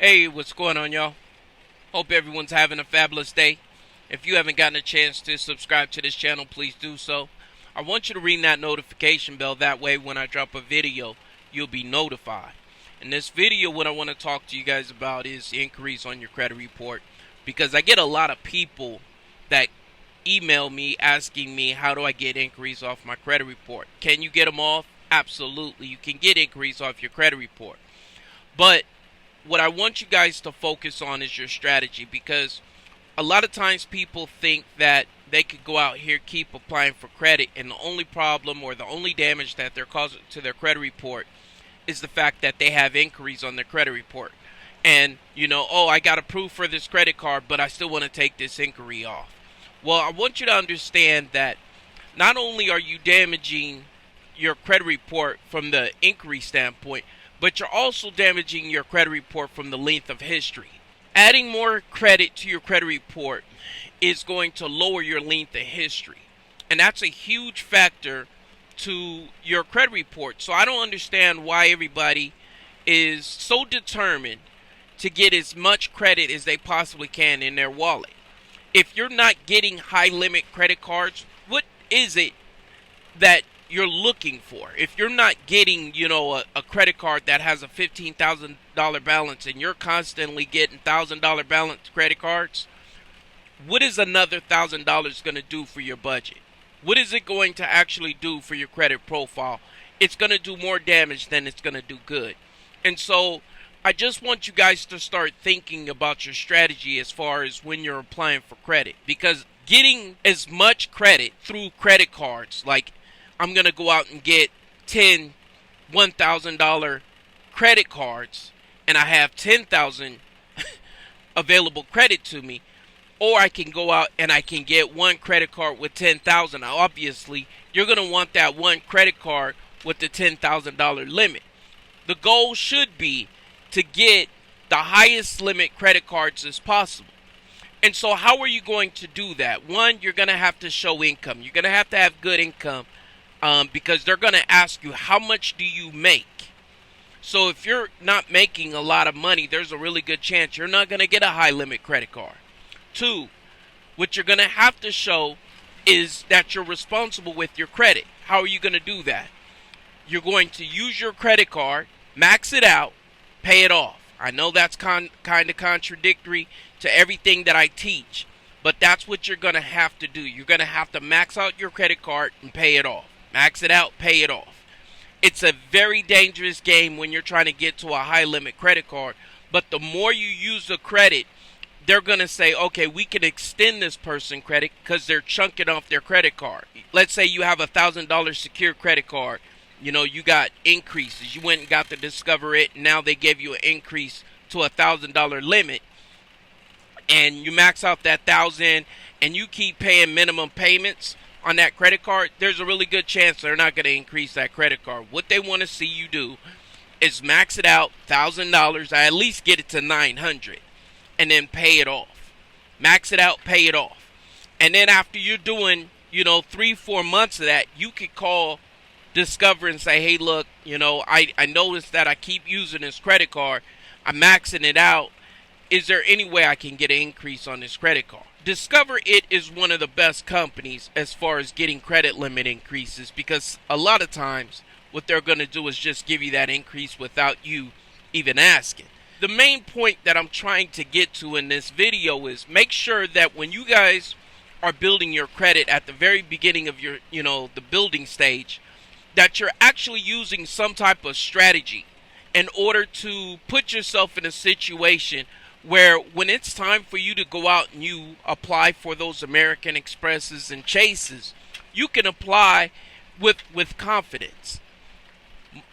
Hey, what's going on, y'all? Hope everyone's having a fabulous day. If you haven't gotten a chance to subscribe to this channel, please do so. I want you to ring that notification bell. That way, when I drop a video, you'll be notified. In this video, what I want to talk to you guys about is inquiries on your credit report. Because I get a lot of people that email me asking me, how do I get inquiries off my credit report? Can you get them off? Absolutely. You can get inquiries off your credit report. But what I want you guys to focus on is your strategy, because a lot of times people think that they could go out here, keep applying for credit, and the only problem or the only damage that they're causing to their credit report is the fact that they have inquiries on their credit report. And, oh, I got approved for this credit card, but I still want to take this inquiry off. Well, I want you to understand that not only are you damaging your credit report from the inquiry standpoint, but you're also damaging your credit report from the length of history. Adding more credit to your credit report is going to lower your length of history. And that's a huge factor to your credit report. So I don't understand why everybody is so determined to get as much credit as they possibly can in their wallet. If you're not getting high limit credit cards, what is it that you're looking for? If you're not getting, a credit card that has a $15,000 balance and you're constantly getting $1,000 balance credit cards, what is another $1,000 going to do for your budget? What is it going to actually do for your credit profile? It's going to do more damage than it's going to do good. And so I just want you guys to start thinking about your strategy as far as when you're applying for credit, because getting as much credit through credit cards, like I'm going to go out and get 10 $1,000 credit cards and I have 10,000 available credit to me, or I can go out and I can get one credit card with 10,000. Now, obviously, you're going to want that one credit card with the $10,000 limit. The goal should be to get the highest limit credit cards as possible. And so how are you going to do that? One, you're going to have to show income. You're going to have good income. Because they're going to ask you, how much do you make? So if you're not making a lot of money, there's a really good chance you're not going to get a high limit credit card. Two, what you're going to have to show is that you're responsible with your credit. How are you going to do that? You're going to use your credit card, max it out, pay it off. I know that's kind of contradictory to everything that I teach, but that's what you're going to have to do. You're going to have to max out your credit card and pay it off. Max it out, pay it off. It's a very dangerous game when you're trying to get to a high limit credit card. But the more you use the credit, they're going to say, okay, we can extend this person credit because they're chunking off their credit card. Let's say you have a $1,000 secured credit card. You got increases. You went and got to discover it. And now they gave you an increase to a $1,000 limit. And you max out that $1,000 and you keep paying minimum payments on that credit card, there's a really good chance they're not going to increase that credit card. What they want to see you do is max it out, $1,000, I at least get it to $900, and then pay it off. Max it out, pay it off. And then after you're doing, 3-4 months of that, you could call Discover and say, hey, look, I noticed that I keep using this credit card. I'm maxing it out. Is there any way I can get an increase on this credit card? Discover is one of the best companies as far as getting credit limit increases, because a lot of times what they're going to do is just give you that increase without you even asking. The main point that I'm trying to get to in this video is make sure that when you guys are building your credit at the very beginning of your, the building stage, that you're actually using some type of strategy in order to put yourself in a situation where when it's time for you to go out and you apply for those American Expresses and Chases, you can apply with confidence.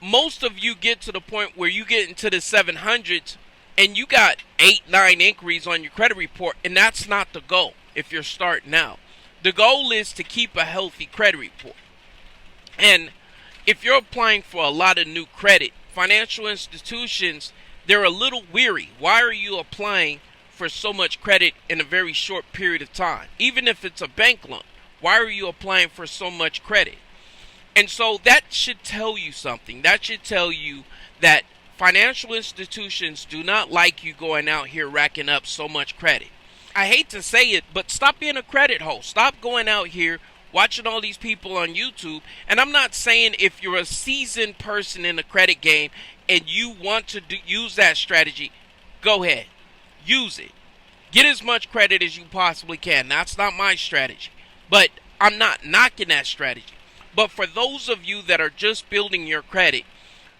Most of you get to the point where you get into the 700s and you got 8-9 inquiries on your credit report, and that's not the goal if you're starting out. The goal is to keep a healthy credit report. And if you're applying for a lot of new credit, financial institutions, they're a little weary. Why are you applying for so much credit in a very short period of time? Even if it's a bank loan, why are you applying for so much credit? And so that should tell you something. That should tell you that Financial institutions do not like you going out here racking up so much credit. I hate to say it, but stop being a credit hoe. Stop going out here watching all these people on YouTube. And I'm not saying if you're a seasoned person in the credit game and you want to use that strategy, go ahead. Use it. Get as much credit as you possibly can. That's not my strategy. But I'm not knocking that strategy. But for those of you that are just building your credit,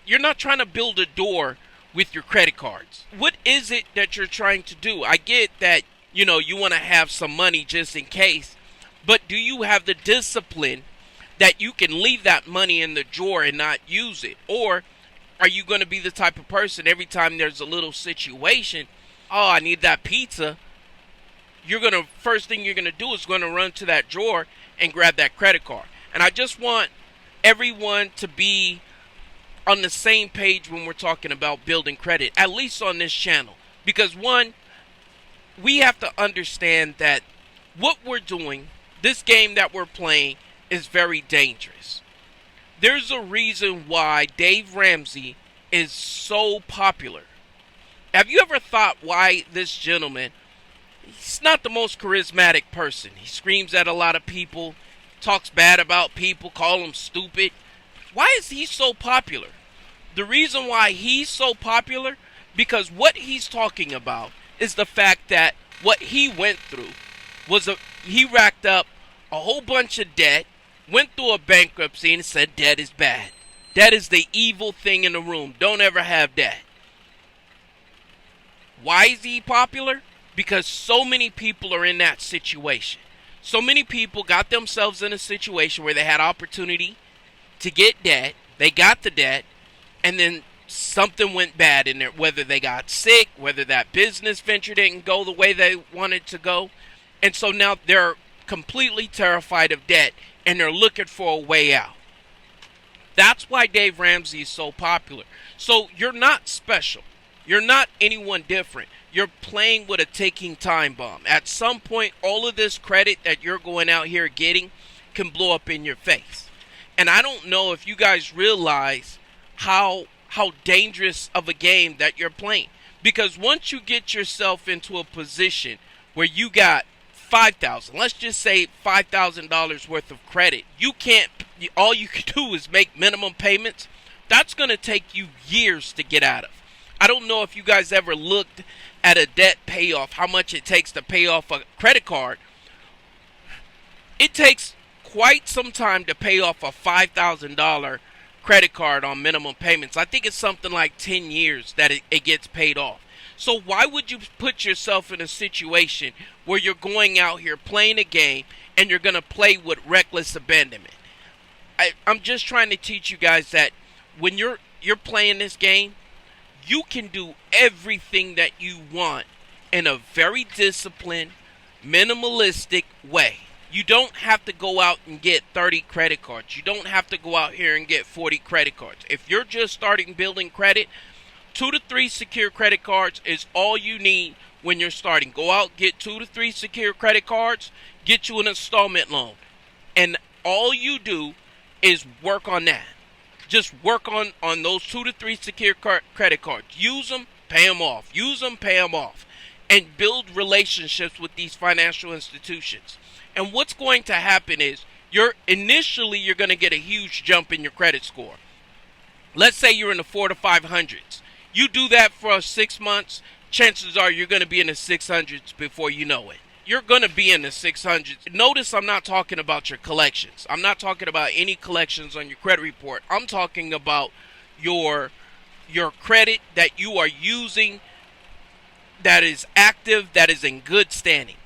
you're not trying to build a door with your credit cards. What is it that you're trying to do? I get that, you want to have some money just in case. But do you have the discipline that you can leave that money in the drawer and not use it? Or are you going to be the type of person every time there's a little situation, oh, I need that pizza, first thing you're going to do is going to run to that drawer and grab that credit card. And I just want everyone to be on the same page when we're talking about building credit, at least on this channel. Because one, we have to understand that what we're doing, this game that we're playing, is very dangerous. There's a reason why Dave Ramsey is so popular. Have you ever thought why this gentleman, he's not the most charismatic person. He screams at a lot of people, talks bad about people, call them stupid. Why is he so popular? The reason why he's so popular, because what he's talking about is the fact that what he went through was he racked up a whole bunch of debt, went through a bankruptcy and said debt is bad. Debt is the evil thing in the room. Don't ever have debt. Why is he popular? Because so many people are in that situation. So many people got themselves in a situation where they had opportunity to get debt. They got the debt, and then something went bad in there. Whether they got sick, whether that business venture didn't go the way they wanted to go. And so now they're completely terrified of debt, and they're looking for a way out. That's why Dave Ramsey is so popular. So you're not special. You're not anyone different. You're playing with a ticking time bomb. At some point, all of this credit that you're going out here getting can blow up in your face. And I don't know if you guys realize how dangerous of a game that you're playing. Because once you get yourself into a position where you got $5,000, let's just say $5,000 worth of credit, all you can do is make minimum payments. That's going to take you years to get out of. I don't know if you guys ever looked at a debt payoff, how much it takes to pay off a credit card. It takes quite some time to pay off a $5,000 credit card on minimum payments. I think it's something like 10 years that it gets paid off. So why would you put yourself in a situation where you're going out here playing a game and you're going to play with reckless abandonment? I'm just trying to teach you guys that when you're playing this game, you can do everything that you want in a very disciplined, minimalistic way. You don't have to go out and get 30 credit cards. You don't have to go out here and get 40 credit cards. If you're just starting building credit, 2 to 3 secure credit cards is all you need when you're starting. Go out, get 2 to 3 secure credit cards, get you an installment loan. And all you do is work on that. Just work on those 2 to 3 secure credit cards. Use them, pay them off. Use them, pay them off. And build relationships with these financial institutions. And what's going to happen is you're going to get a huge jump in your credit score. Let's say you're in the 400 to 500s. You do that for 6 months, chances are you're going to be in the 600s before you know it. You're going to be in the 600s. Notice I'm not talking about your collections. I'm not talking about any collections on your credit report. I'm talking about your credit that you are using that is active, that is in good standing.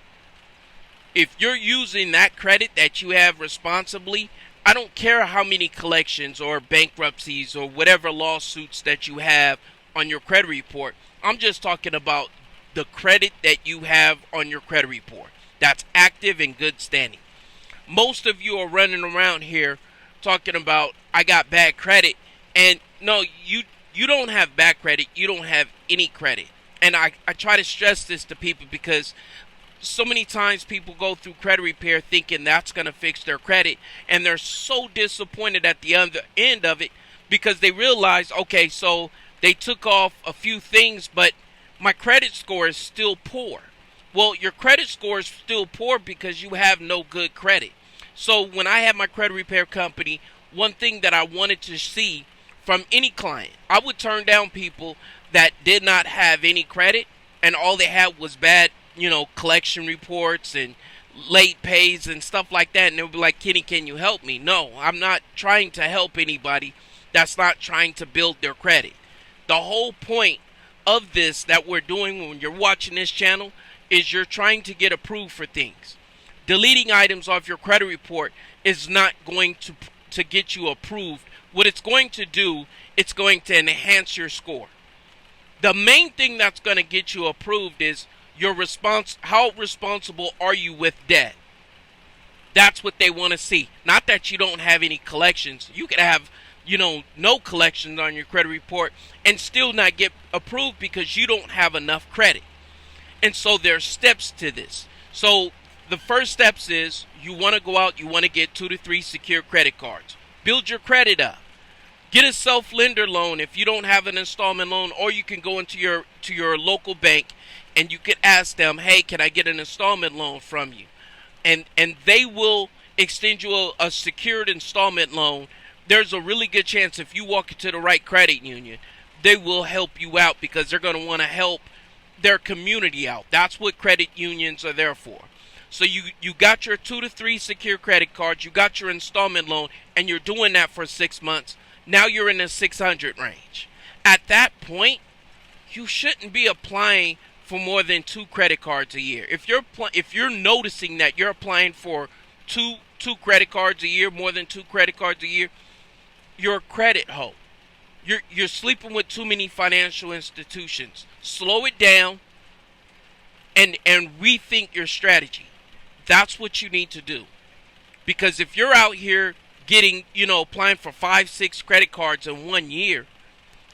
If you're using that credit that you have responsibly, I don't care how many collections or bankruptcies or whatever lawsuits that you have on your credit report. I'm just talking about the credit that you have on your credit report that's active and good standing. Most of you are running around here talking about, I got bad credit. And no, you don't have bad credit. You don't have any credit. And I try to stress this to people because so many times people go through credit repair thinking that's going to fix their credit. And they're so disappointed at the end of it because they realize, okay, so They took off a few things, but my credit score is still poor. Well, your credit score is still poor because you have no good credit. So when I had my credit repair company, one thing that I wanted to see from any client, I would turn down people that did not have any credit and all they had was bad, collection reports and late pays and stuff like that. And they would be like, Kenny, can you help me? No, I'm not trying to help anybody that's not trying to build their credit. The whole point of this that we're doing when you're watching this channel is you're trying to get approved for things. Deleting items off your credit report is not going to get you approved. What it's going to do, it's going to enhance your score. The main thing that's going to get you approved is your response. How responsible are you with debt? That's what they want to see. Not that you don't have any collections. You could have, no collections on your credit report and still not get approved because you don't have enough credit. And so there's steps to this. So the first steps is you want to go out, you want to get 2 to 3 secure credit cards. Build your credit up. Get a self-lender loan if you don't have an installment loan, or you can go into your local bank and you can ask them, hey, can I get an installment loan from you? And they will extend you a secured installment loan. There's a really good chance if you walk into the right credit union, they will help you out because they're going to want to help their community out. That's what credit unions are there for. So you got your 2 to 3 secure credit cards, you got your installment loan, and you're doing that for 6 months. Now you're in the 600 range. At that point, you shouldn't be applying for more than 2 credit cards a year. If you're noticing that you're applying for two credit cards a year, more than 2 credit cards a year, you're a credit hoe. You're sleeping with too many financial institutions. Slow it down and rethink your strategy. That's what you need to do. Because if you're out here getting, applying for 5, 6 credit cards in 1 year,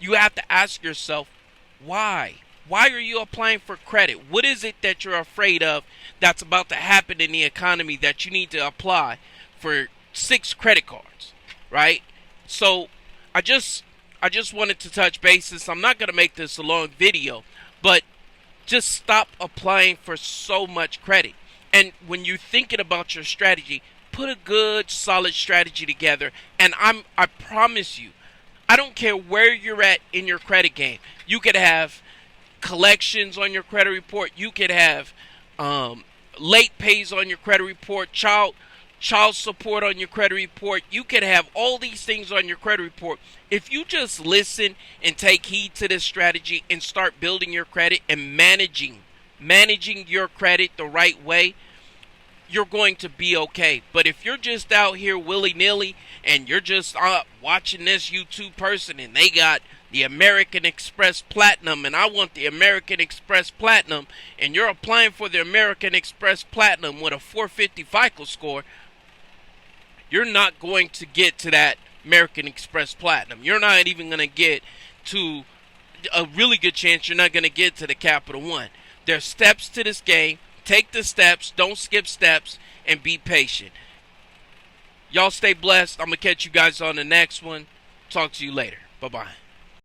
you have to ask yourself, why? Why are you applying for credit? What is it that you're afraid of that's about to happen in the economy that you need to apply for 6 credit cards, right? So I just wanted to touch bases. I'm not going to make this a long video, but just stop applying for so much credit. And when you're thinking about your strategy, put a good, solid strategy together. And I promise you, I don't care where you're at in your credit game. You could have collections on your credit report. You could have late pays on your credit report, child support on your credit report. You could have all these things on your credit report. If you just listen and take heed to this strategy and start building your credit and managing your credit the right way, you're going to be okay. But if you're just out here willy-nilly and you're just watching this YouTube person and they got the American Express Platinum and I want the American Express Platinum, and you're applying for the American Express Platinum with a 450 FICO score, you're not going to get to that American Express Platinum. You're not even going to get to, a really good chance you're not going to get to the Capital One. There's steps to this game. Take the steps. Don't skip steps. And be patient. Y'all stay blessed. I'm going to catch you guys on the next one. Talk to you later. Bye-bye.